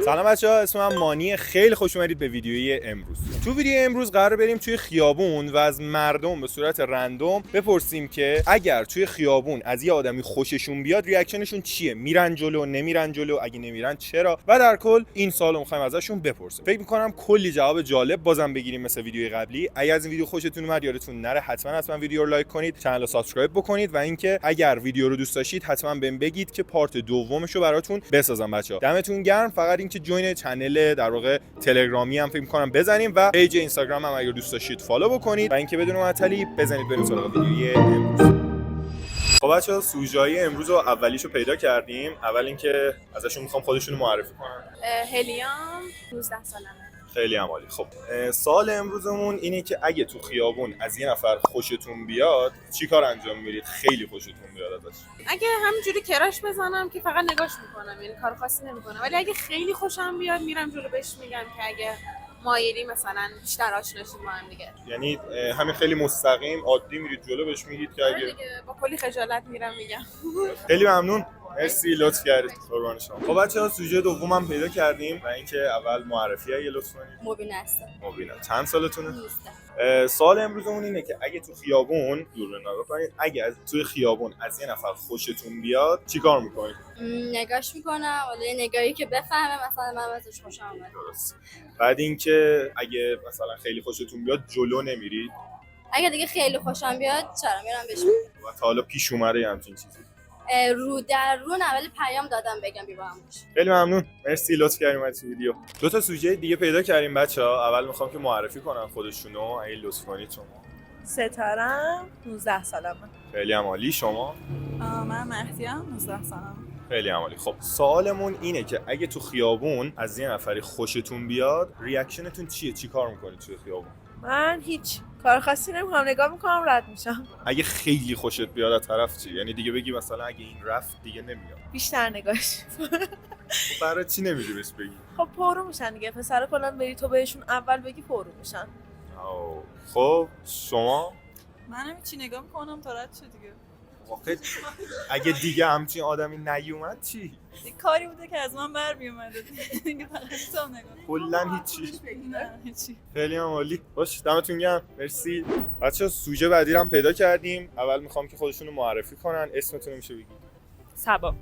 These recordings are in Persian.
سلام بچه‌ها، اسم من مانی. خیلی خوش اومدید به ویدیوی امروز. تو ویدیو امروز قرار بریم توی خیابون و از مردم به صورت رندوم بپرسیم که اگر توی خیابون از یه آدمی خوششون بیاد ریاکشنشون چیه؟ میرن جلو، نمیرن جلو؟ اگه نمیرن چرا؟ و در کل این سوالو می‌خوایم ازشون بپرسیم. فکر می‌کنم کلی جواب جالب بازم بگیریم مثل ویدیوی قبلی. اگه از این ویدیو خوشتون اومد یادتون نره حتما ویدیو رو لایک کنید، کانال رو سابسکرایب بکنید و اینکه اگر ویدیو رو دوست داشتید حتما بهم بگید که پارت دومش رو براتون بسازم بچه‌ها. دمتون گرم. فقط اینکه جوین چنل در واقع تلگرامی هم فکر می‌کنم بزنیم و پیج اینستاگرام هم اگه دوست داشتید فالو بکنید و اینکه بدون معطلی بزنید بریم سراغ ویدیوی امروز. خب بچه‌ها، سوژه‌های امروز رو اولیشو پیدا کردیم. اول اینکه ازشون می‌خوام خودشون رو معرفی کنن. هلیام 19 سالمه. خیلی عالی. خب سوال امروزمون اینه که اگه تو خیابون از یه نفر خوشتون بیاد چیکار انجام میدید؟ خیلی خوشتون بیاد ازش. اگه همینجوری کراش بزنم که فقط نگاش میکنم، یعنی کار خاصی نمیکنم، ولی اگه خیلی خوشم بیاد میرم جلو بهش میگم که اگه مایلی مثلا بیشتر آشنا شیم با هم دیگه. یعنی همین خیلی مستقیم عادی میرید جلو بهش میگید که اگه با کلی خجالت میرم میگم. خیلی ممنون. مرسی، لطف کردید. قربان شما. خب بچه‌ها، سوژه دومم پیدا کردیم و اینکه اول معرفی اگه لطف کنید. مبین هستم. مبینا. چند سالتونه؟ 19. سوال امروزمون اینه که اگه تو خیابون دور نگاه کنید، اگه توی خیابون از یه نفر خوشتون بیاد چیکار میکنید؟ نگاش میکنم، ولی یه نگاهی که بفهمه مثلا من ازش خوشم اومد. درست. بعد اینکه اگه مثلا خیلی خوشتون بیاد جلو نمیرید؟ اگه دیگه خیلی خوشم بیاد چرا میرم بهش میگم. و تا حالا پیش اومده همچین چیزی؟ رو در رو نه، ولی پیام دادم بگم بیا با هم باشیم. خیلی ممنون. مرسی، لطف کردیم از ویدیو. دو تا سوژه دیگه پیدا کردیم بچه‌ها. اول میخوام که معرفی کنن خودشونو. اگه لطف کنید شما. ستارم 19 سالمه. خیلی عالی. شما؟ من مهدیم 19 سالمه. خیلی عالی. خب سوالمون اینه که اگه تو خیابون از یه نفری خوشتون بیاد ریاکشنتون چیه؟ چیکار میکنید توی خیابون؟ من هیچ کار خاصی نمیکنم، نگاه میکنم رد میشم. اگه خیلی خوشت بیاد از طرف چی؟ یعنی دیگه بگی مثلا اگه این رفت دیگه نمیاد. بیشتر نگاش. خب برای چی نمیگی بهش بگی؟ خب پرو میشن دیگه، پسر کلا بری تو بهشون اول بگی پرو میشن. خب شما؟ منم چی نگاه میکنم تا رد شه دیگه. واقعا اگه دیگه همچین آدمی نیومد چی؟ یه کاری بوده که از من برمیومده دیگه، فقط تو نگاه. کلا هیچی. نه هیچی. خیلی عالی. باش، دمتون گرم. مرسی. بچه‌ها، سوژه بعدی رو هم پیدا کردیم. اول میخوام که خودشون رو معرفی کنن. اسمتون میشه بگید؟ سبا.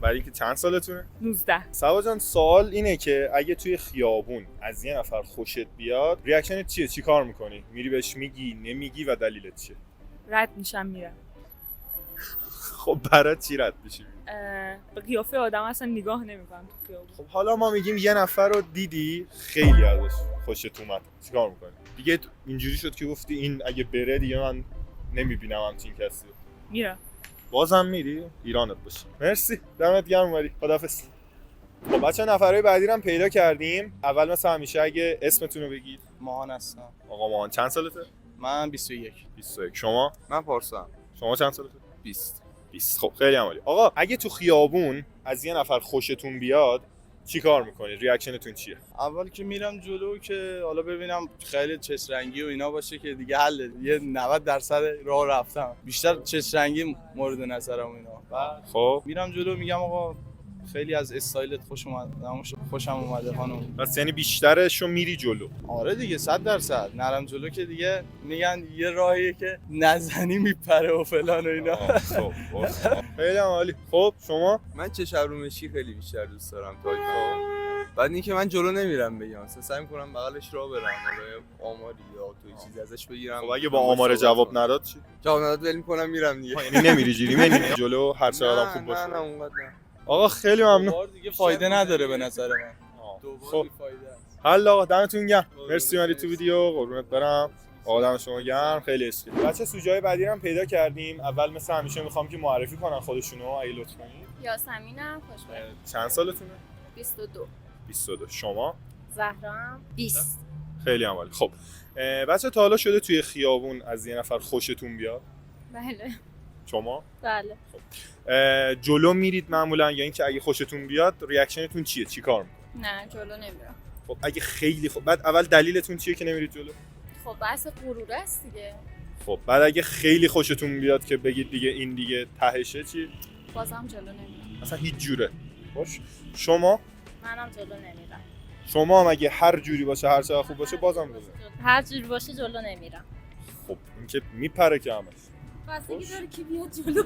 بعد اینکه چند سالتونه؟ 19. سبا جان، سوال اینه که اگه توی خیابون از یه نفر خوشت بیاد ریاکشنت چیه؟ چی کار میکنی؟ میری بهش میگی، نمیگی و دلیلت چیه؟ رد میشم میرم. خب برای چی رد میشی؟ به قیافه آدم اصلا نگاه نمیکنم تو خیابون. خب حالا ما میگیم یه نفر رو دیدی خیلی ازش خوشت اومد، چیکار میکنی؟ دیگه اینجوری شد که گفتی این اگه بره دیگه من نمیبینم همچین کسی. میرم. بازم میری؟ ایرانت باشه. مرسی، دمت گرم اومدی. خداحافظ. خب بچه‌ها، نفرای بعدی رو هم پیدا کردیم. اول مثل همیشه اگه اسمتون رو بگید. ماهان هستم. آقا ماهان، چند سالته؟ من 21. 21. شما؟ من پارسا. شما چند سالته؟ 20. 20. خب خیلی عالی. آقا اگه تو خیابون از یه نفر خوشتون بیاد چی کار میکنید؟ ریاکشنتون چیه؟ اول که میرم جلو که حالا ببینم خیلی چش رنگی و اینا باشه که دیگه حل، یه 90% راه رفتم. بیشتر چش رنگی مورد نظرم اینا. بعد خب میرم جلو میگم آقا خیلی از استایلت خوشم اومده خانم. پس یعنی بیشترشو میری جلو. آره دیگه 100%. نرم جلو که دیگه میگن یه راهیه که نزنی میپره و فلان و اینا. خب خیلی عالی. خب شما؟ من چه شبرومشی خیلی بیشتر دوست دارم تا بعد اینکه من جلو نمیرم بگم، مثلا سعی می‌کنم بغلش راه برم، حالا آماری یا تو چیزی ازش بگیرم. خب اگه با آمار جواب نداد چی؟ جواب نداد ول می‌کنم میرم دیگه. یعنی نمیری جیری میری جلو هر چه آدم خوب باشه. نه اونقدر نه. آقا خیلی ممنون. دوبار دیگه فایده نداره به نظر من. خب دوبار فایده است. حل آقا، دمتون گرم. مرسی اومدید تو ویدیو. قربونت برم. آدم شما گرم. خیلی عشقی. بچه سوژه‌های بعدی رو هم پیدا کردیم. اول مثل همیشه میخوام که معرفی کنن خودشونو. اگه لطف کنید. یاسمینم خوشبخت. چند سالتونه؟ 22. 22. شما؟ زهرام 20. خیلی عالی. خب بچه تا حالا شده توی خیابون از یه نفر خوشتون بیاد؟ بله. شما؟ بله. جلو میرید معمولا یا اینکه اگه خوشتون بیاد ریاکشنتون چیه؟ چی کار میکنید؟ نه جلو نمیرم. خب اگه خیلی بعد اول دلیلتون چیه که نمیرید جلو؟ خب بحث غرور است دیگه. خب بعد اگه خیلی خوشتون بیاد که بگید دیگه این دیگه تهشه چی؟ بازم جلو نمیرم. اصلا هیچ جوره. خوش. شما منم جلو نمیرم. شما هم اگه هر جوری باشه هر چقدر خوب باشه بازم بزن. هر جوری باشه جلو نمیرم. خب این که میپره که همش. بستگی داره کی بیاد جلو.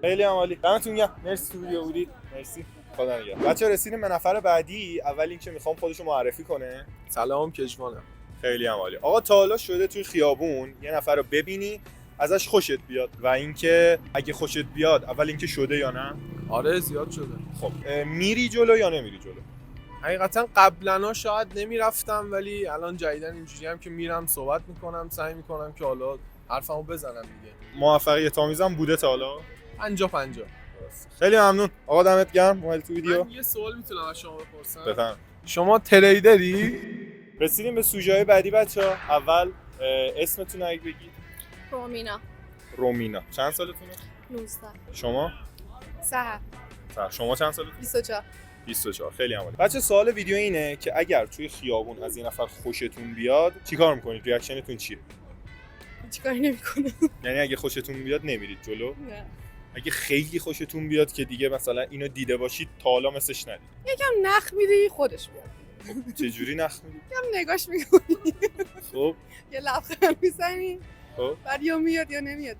خیلی عالی. دمتون گرم. مرسی تو ویدیو بودید. مرسی. خدا نگهدار. بچه‌ها رسیدیم به نفر بعدی. اول اینکه میخوام خودشو معرفی کنه. سلام کشوانم. خیلی عالی. آقا تا حالا شده توی خیابون یه نفر رو ببینی ازش خوشت بیاد و اینکه اگه خوشت بیاد اول اینکه شده یا نه؟ آره زیاد شده. خب میری جلو یا نمیری جلو؟ حقیقتا قبلا شاید نمیرفتم ولی الان جدیدن اینجوری هم که میرم صحبت میکنم سعی میکنم که حالا حرفمو بزنم دیگه. موفقیت آمیزم بوده تا حالا؟ 50-50. خیلی ممنون. آقا دمت گرم اومدی تو ویدیو. من یه سوال میتونم از شما بپرسم؟ بفهم. شما تریدری؟ رسیدیم به سوژه‌های بعدی بچه‌ها. اول اسمتون رو اگه بگید. رومینا. رومینا. چند سالتونه؟ 19. شما؟ سحر. شما چند سالتونه؟ 24. 24. خیلی عالی. بچه سوال ویدیو اینه که اگر توی خیابون از این نفر خوشتون بیاد چیکار میکنید؟ ریاکشنتون چیه؟ چیکاری نمیکنم. یعنی اگه خوشتون بیاد نمیرید جلو؟ نه. اگه خیلی خوشتون بیاد که دیگه مثلا اینو دیده باشید تا حالا مسش ندید. یکم نخ میدی خودش میاد. چه جوری نخ میدید؟ یکم نگاش میکنی. خب یه لبخند میزنی. خب بعد یا میاد یا نمیاد.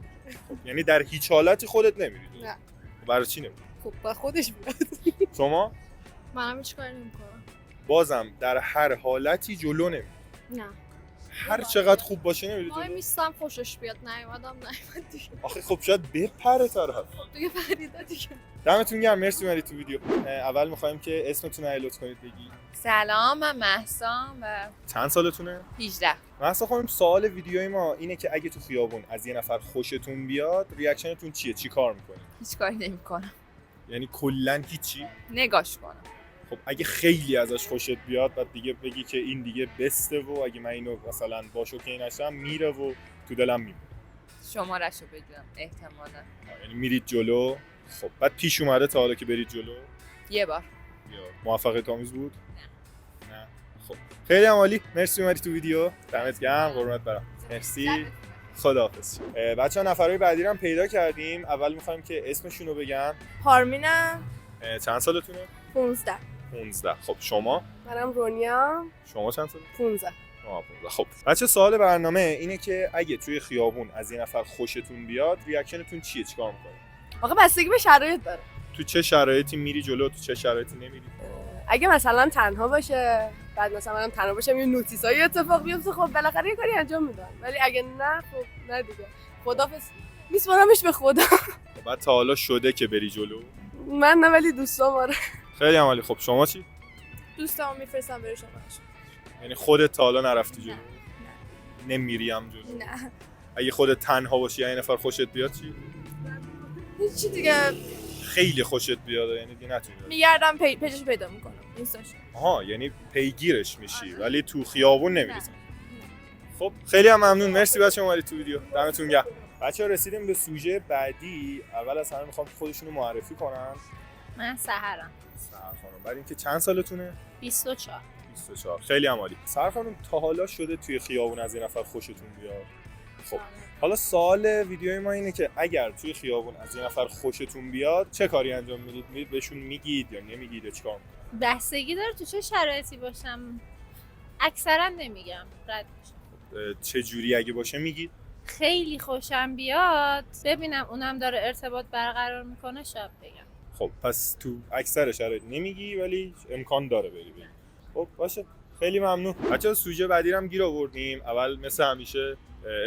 یعنی در هیچ حالتی خودت نمیرید. نه. برای چی نمیرید؟ خب با خودش میاد. شما منم هیچ کاری نمیکنم. بازم در هر حالتی جلو نمیرید. نه. هر چقدر خوب باشه نمیرید وای جلو. میستم خوشش بیاد نیومدم نیومد دیگه. آخه خب شاید بپره طرف. دیگه پریده دیگه. دمتون گرم. مرسی اومدید تو ویدیو. اول میخوایم که اسمتون رو لطف کنید بگید. سلام، من مهسام و چند سالتونه؟ 18. مهسا خانم سوال ویدیوی ما اینه که اگه تو خیابون از یه نفر خوشتون بیاد ریاکشنتون چیه؟ چی کار میکنید؟ هیچ کاری نمی‌کنم. یعنی کلا هیچی؟ نگاش کنم. خب اگه خیلی ازش خوشت بیاد بعد دیگه بگی که این دیگه بسته و اگه من اینو مثلا باش اوکی نشم میره و تو دلم میمونه. شماره‌شو بدونم احتمالاً. یعنی میرید جلو. خب بعد پیش اومده تا حالا که برید جلو؟ یه بار. یا موفقیت آمیز بود؟ نه. خب خیلی عالی. مرسی اومدی تو ویدیو. دمت گرم. قربونت برم. مرسی. خداحافظ. بچه‌ها نفرای بعدی رو هم پیدا کردیم. اول می‌خوایم که اسمشون رو بگن. پارمینم. چند سالتونه؟ 15. 15. خب شما؟ منم رونیا. شما چند سال؟ 15. 15. خب بچه سوال برنامه اینه که اگه توی خیابون از این نفر خوشتون بیاد ریاکشنتون چیه؟ چیکار می‌کنید؟ آقا بستگی به شرایط داره. تو چه شرایطی میری جلو، تو چه شرایطی نمیری؟ اگه مثلا تنها باشه بعد مثلا منم تنها باشم یه نوتیسای اتفاق بیفته خب بالاخره یه کاری انجام میدم. ولی اگه نه خب نه دیگه. خدافظ. میسپارمش به خدا. بعد تا حالا شده که بری جلو؟ من نه ولی دوستام آره. خیلی عالی. خب شما چی؟ دوستامو میفرستم بره شما. یعنی خودت تا حالا نرفتی جلو؟ نمیری هم جلو؟ نه. اگه خودت تنها باشی یه نفر خوشت بیاد چی؟ هیچی دیگه، خیلی خوشت بیاد یعنی دیگه نتونی. میگردم پیجش پیدا میکنم اینستاش. آها یعنی پیگیرش میشی ولی تو خیابون نمیری. خب خیلی هم ممنون. مرسی بچه‌ها اومدید تو ویدیو. دمتون گرم. بچه‌ها رسیدیم به سوژه بعدی. اول از همه میخوام خودشون رو معرفی کنن. من سحرم. سر خانم برای اینکه چند سالتونه؟ 24. 24. خیلی هم عالی. سر خانم تا حالا شده توی خیابون از این نفر خوشتون بیاد؟ خب حالا سوال ویدیوی ما اینه که اگر توی خیابون از این نفر خوشتون بیاد چه کاری انجام میدید؟ میرید بهشون میگید یا نمیگید یا چیکار میکنید؟ بستگی داره تو چه شرایطی باشم. اکثرا نمیگم، رد میشم. چه جوری اگه باشه میگید؟ خیلی خوشم بیاد ببینم اونم داره ارتباط برقرار میکنه شاید بگم. خب پس تو اکثر شرایط نمیگی ولی امکان داره بری. خب باشه. خیلی ممنون. بچه‌ها سوژه بعدی رو هم گیر آوردیم. اول مثل همیشه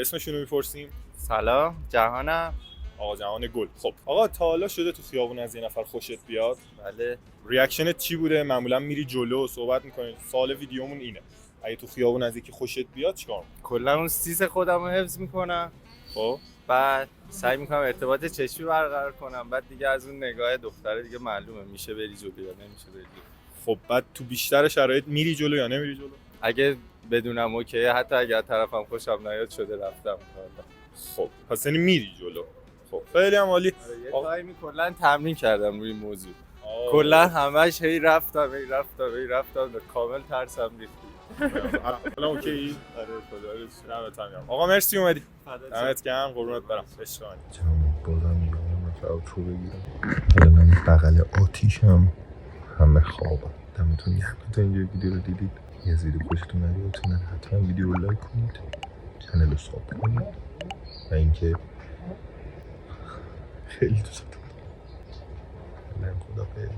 اسمشون رو میپرسیم. سلام جهانم. آقا جهان گل. خب آقا تا حالا شده تو خیابون از این نفر خوشت بیاد؟ بله. ریاکشنت چی بوده؟ معمولا میری جلو صحبت میکنی. سوال ویدیومون اینه. اگه تو خیابون از یکی خوشت بیاد چیکار می‌کنی؟ کلا اون سیس خودم رو حفظ میکنم. خب بعد سعی میکنم ارتباط چشمی برقرار کنم. بعد دیگه از اون نگاه دختره دیگه معلومه میشه بری جلو یا نمیشه بری جلو. خب بعد تو بیشتر شرایط میری جلو یا نمیری جلو؟ اگه بدونم اوکی، حتی اگر طرفم خوشم نیاد شده رفتم. خب پس یعنی میری جلو. خب خیلی هم عالی. یه تایمی کلا تمرین کردم روی موضوع. کلا همش هی رفتم کامل ترسم ریخت. الان اوکی؟ آره خدا رو شکر. آقا مرسی اومدی. دمت گرم. قربونت برم. عشق منی. اوترو بگیرم. الان بغل آتیشم همه خوابم. دمتون گرم تا اینجا ویدیو رو دیدید. یه ویدیو خوشتون نیاد حتما ویدیو رو لایک کنید، کانال رو سابسکرایب کنید و اینکه خیلی دوستتون دارم. خدافظ.